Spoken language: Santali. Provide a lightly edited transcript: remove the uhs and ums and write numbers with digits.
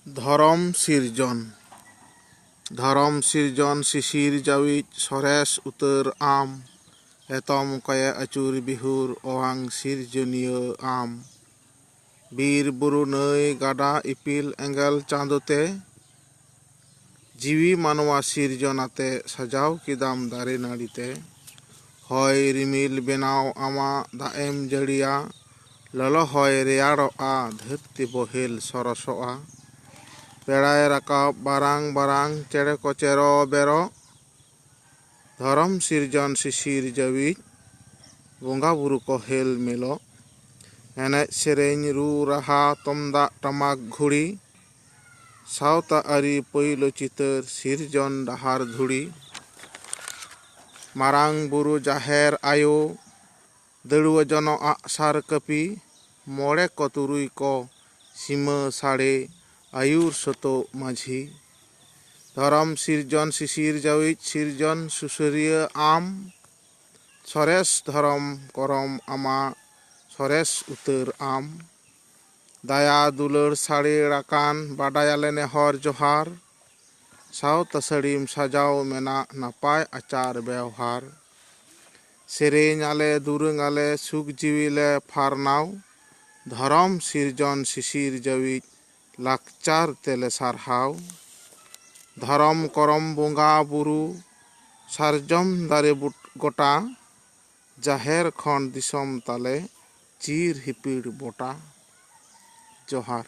धरम सिरजन शिशिर जाविज सरेस उतर आम एतम कये अचुर बिहुर ओहां सिरजनिया आम बीर बुरु नई गाडा इपिल एंगल चांदोते जीवी मानवा सिरजनाते सजाव किदाम दारे नाड़ीते हय रिमिल बेनाव आमा दाएम जड़िया ललो हय रेयाड़ोआ धरती बहेल सरसोआ पेड़ाय राकाब बारांग बारांग चेड़े को चेरो बेरो धरम सिरजन शिशिर जाविज बोंगा बुरु को हेल मेलो एने सेरेñ रू राहा तुमदाग टमाक घुड़ी सावता आरी पैलो चितर सिरजन डाहार धुड़ी मारांग बुरु जाहेर आयो दड़ुआ जनो आगसार कापी मोड़े को तुरुई को सीमा साड़े आयुर सतो माझी धरम सिरजन शिशिर जाविज सिरजन सुसरिया आम सरेस धरम करम आमा सरेस उतर आम दाया दुलर साड़ी राकान बाडायाले नेहर जोहार सावता साड़ीम साजाव मेना नापाय आचार व्यवहार सेरेñ आले दुरुंग आले सुख जीविले फारनाव धरम सिरजन शिशिर जाविज लाकचार तेले सारहाव धरम करम बोंगा बुरु सारजम दारे गोटा जाहेर खन दिसम ताले चीर हिपिड़ बोटा जोहार।